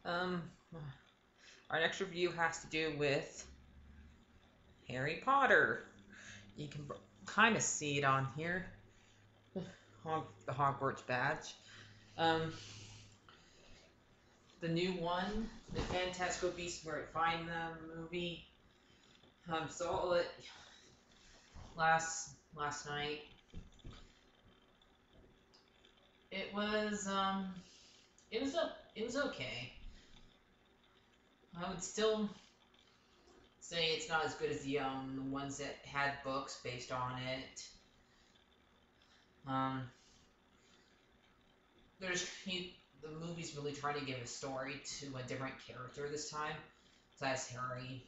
Um, our next review has to do with Harry Potter. You can kind of see it on here. The Hogwarts badge. Um, the new one, the Fantastic Beasts Where I Find Them movie. Saw it last night. It was it was okay. I would still say it's not as good as the ones that had books based on it. Um, the movie's really trying to give a story to a different character this time. So that's Harry.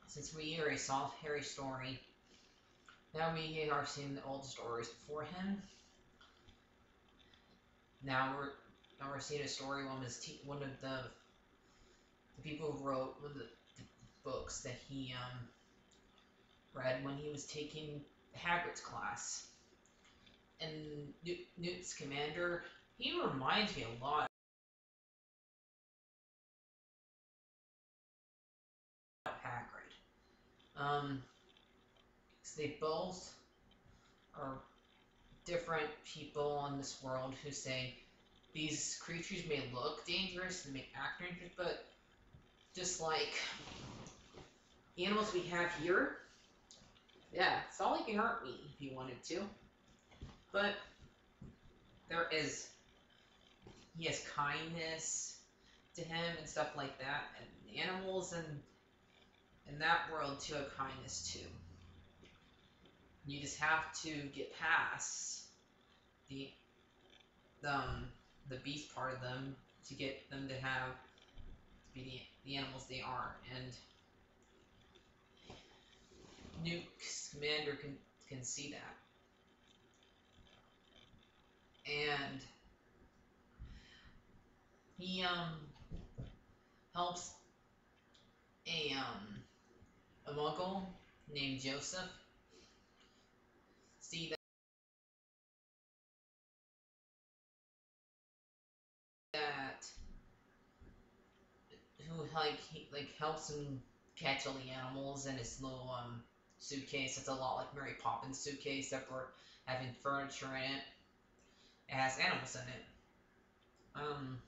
Since we already saw Harry's story, now we are seeing the old stories before him. Now we're seeing a story. One of the people who wrote one of the books that he read when he was taking Hagrid's class. And Newt's commander, he reminds me a lot of Hagrid. 'Cause they both are different people in this world who say these creatures may look dangerous and may act dangerous, but just like animals we have here, yeah, Sully can hurt me if he wanted to. But he has kindness to him and stuff like that, and animals in that world too have kindness too. You just have to get past the um, the beast part of them to get them to be the animals they are. And Nuke's commander can see that, and he helps a muggle named Joseph see that who he helps him catch all the animals in his little suitcase. It's a lot like Mary Poppins suitcase, except for having furniture in it. It has animals in it. Um,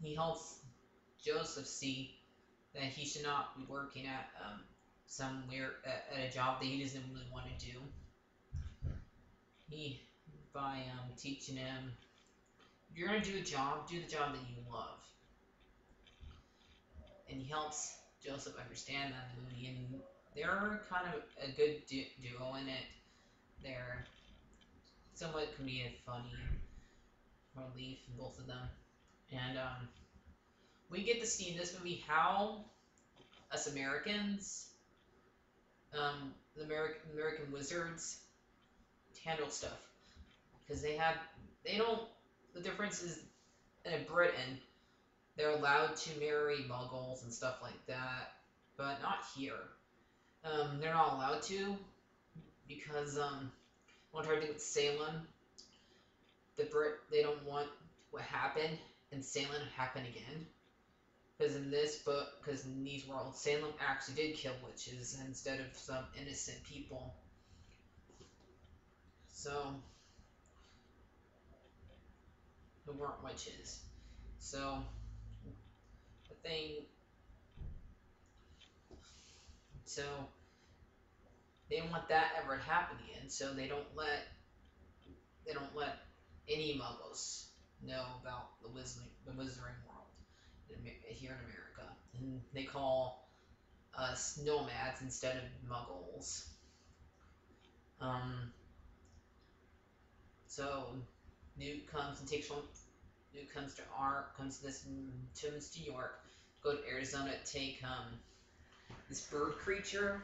he helps Joseph see that he should not be working at at a job that he doesn't really want to do. He by teaching him, if you're gonna do a job, do the job that you love. And he helps Joseph understand that movie, and they're kind of a good duo in it. They're somewhat comedic, funny, relief, both of them. And we get to see in this movie how us Americans, the American wizards, handle stuff because they don't. The difference is in Britain, they're allowed to marry muggles and stuff like that, but not here. They're not allowed to because one hard thing with Salem, they don't want what happened in Salem to happen again. Because in this book, because in these worlds, Salem actually did kill witches instead of some innocent people. So, who weren't witches. So, the thing, so they don't want that ever happening, and so they don't let any muggles know about the wizarding world here in America, and they call us nomads instead of muggles. Um, so Newt comes and takes one. Newt comes to this New York, go to Arizona to take this bird creature.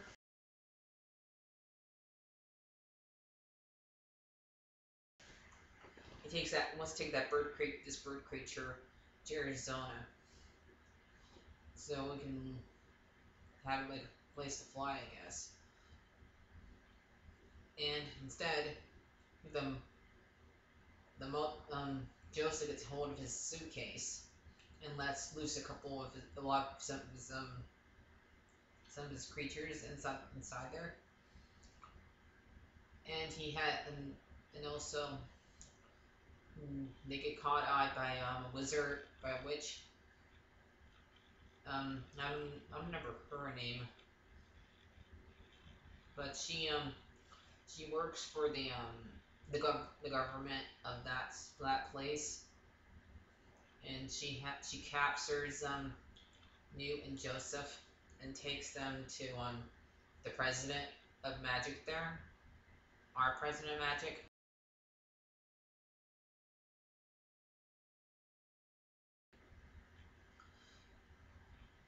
Wants to take this bird creature to Arizona, so we can have like a place to fly, I guess. And instead, the Joseph gets hold of his suitcase, and lets loose a couple of a lot some of his creatures inside there, and he had and also they get caught out by a wizard, by a witch. I don't remember her name, but she works for the government of that place, and she captures Newt and Joseph and takes them to the president of magic there, our president of magic,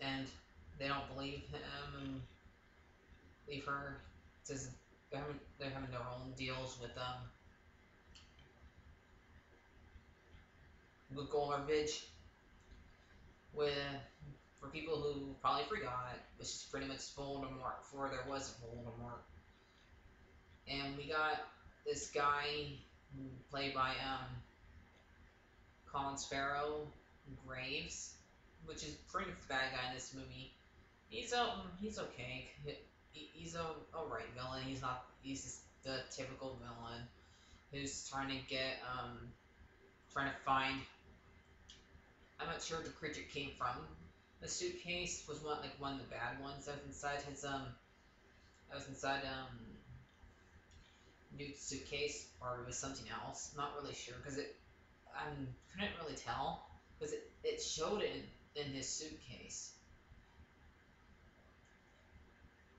and they don't believe him and leave her. Says they're having their own deals with Golovich, with for people who probably forgot, which is pretty much Voldemort before there was a Voldemort. And we got this guy played by Colin Farrell Graves, which is pretty much the bad guy in this movie. He's okay. He's a alright villain. He's just the typical villain who's trying to find. I'm not sure where the creature came from. The suitcase was one of the bad ones that was inside his that was inside Newt's suitcase, or it was something else. I'm not really sure because I couldn't really tell because it showed it in his suitcase,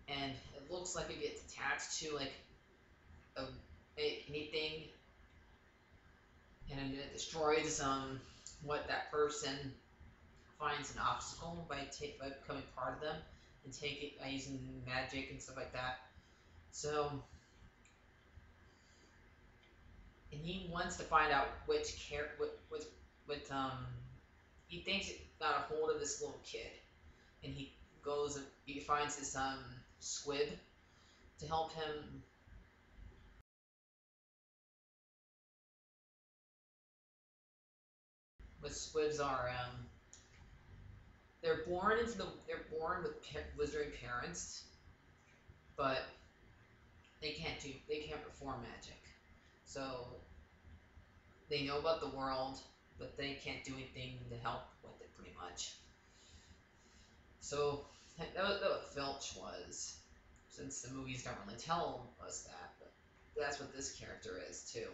and it looks like it gets attached to like a anything, and it destroys what that person finds an obstacle by becoming part of them and take it by using magic and stuff like that. So, and he wants to find out he thinks it got a hold of this little kid, and he goes and he finds this squib to help him. What squibs are they're born with wizard parents, but they can't perform magic. So they know about the world, but they can't do anything to help with it pretty much. So that what Filch was, since the movies don't really tell us that, but that's what this character is too.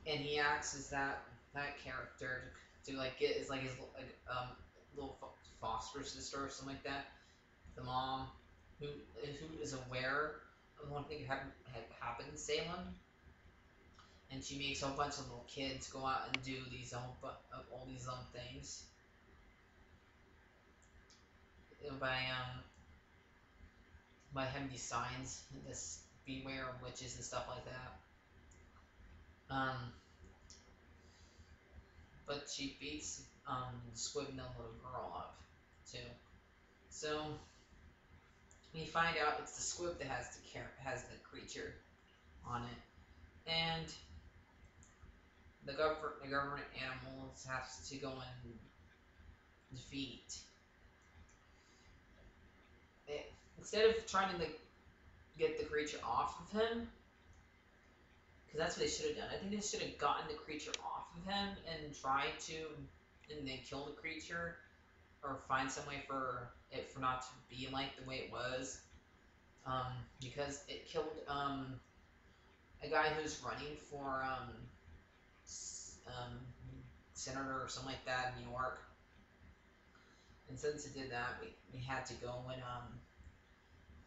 And he acts as that character to like get is like his little foster sister or something like that. The mom who is aware of one thing had happened in Salem, and she makes a whole bunch of little kids go out and do all these things by having these signs, this beware of witches and stuff like that. But she beats Squib and the little girl up too. So we find out it's the Squib that has the creature on it, and the government animals have to go and defeat it. Instead of trying to like get the creature off of him, because that's what they should have done. I think they should have gotten the creature off of him and tried to, and then kill the creature, or find some way for it for not to be like the way it was. Because it killed a guy who's running for senator or something like that in New York. And since it did that, we had to go and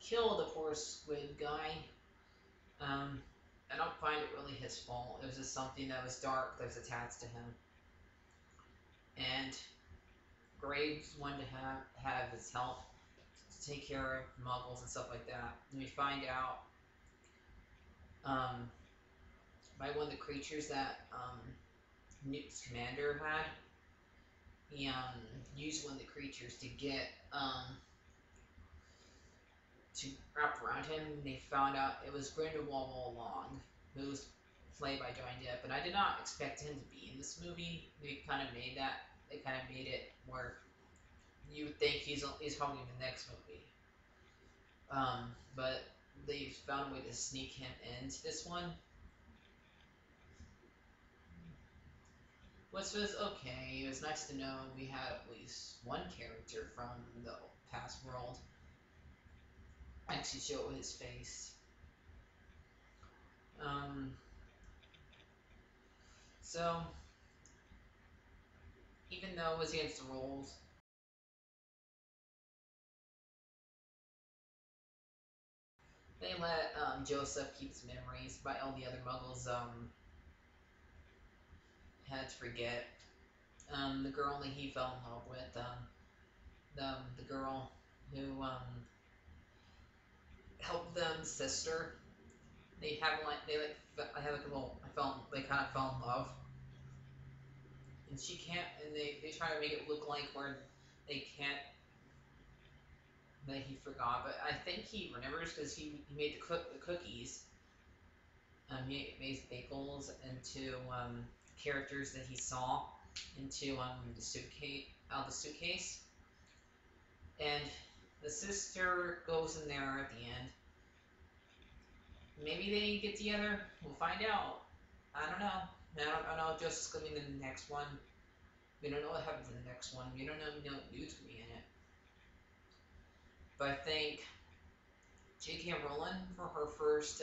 kill the poor squid guy. I don't find it really his fault. It was just something that was dark that was attached to him. And Graves wanted to have his help to take care of muggles and stuff like that. And we find out by one of the creatures that Newt's commander had. He used one of the creatures to get to wrap around him. They found out it was Grindelwald all along, who was played by Johnny Depp. And I did not expect him to be in this movie. They kind of made that they kind of made it where you would think he's probably in the next movie. But they found a way to sneak him into this one, which was okay. It was nice to know we had at least one character from the past world actually show his face. Um, so even though it was against the rules, they let Joseph keep his memories, but all the other Muggles had to forget. The girl that he fell in love with, the girl who helped them, sister. I have like a little. They kind of fell in love, and she can't. And they try to make it look like where they can't that he forgot, but I think he remembers because he made the cookies. He made bagels into characters that he saw into the suitcase, and the sister goes in there at the end. Maybe they get together. We'll find out. I don't know. I don't know. Just coming in the next one. We don't know what happens in the next one. We don't know. We know who's gonna be in it. But I think J.K. Rowling for her first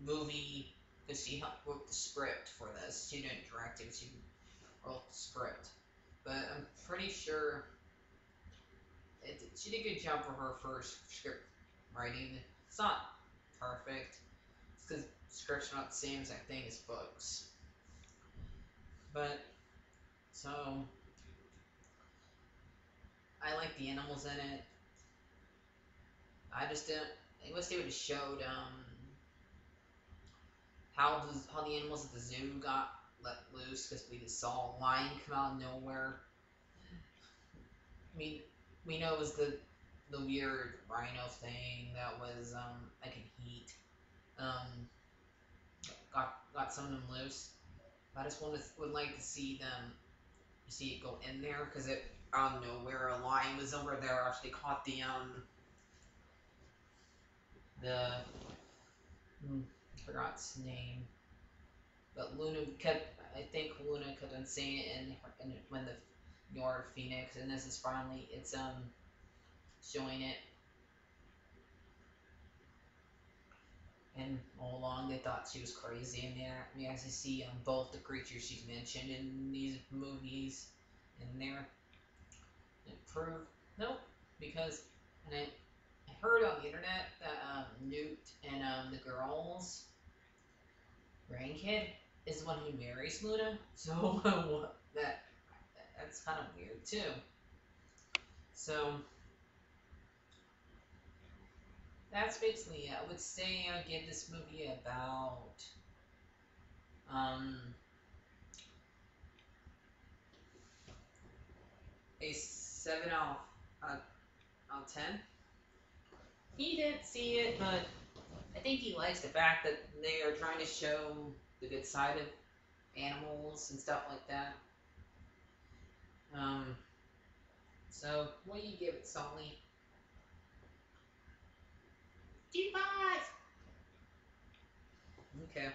movie, because she wrote the script for this. She didn't direct it. She wrote the script. But I'm pretty sure she did a good job for her first script writing. It's not perfect. It's because scripts are not the same exact thing as books. But so I like the animals in it. I just didn't. I wish they would have showed how the animals at the zoo got let loose because we just saw a lion come out of nowhere. I mean, we know it was the weird rhino thing that was like in heat. Um, got some of them loose. I just would like to see it go in there because it out of nowhere a lion was over there actually caught the I forgot its name, but Luna kept I think Luna kept on saying it in when the Nora Phoenix, and this is finally it's showing it. And all along they thought she was crazy, and we actually see both the creatures she's mentioned in these movies in there. And it proved nope, because and I heard on the internet that Newt and the girl's grandkid is the one who marries Luna, so that's kind of weird too. So that's basically it. I would say I give this movie about um a 7 out of 10. He didn't see it, but I think he likes the fact that they are trying to show the good side of animals and stuff like that. Um, so what do you give it, Sully? 2 5. Okay.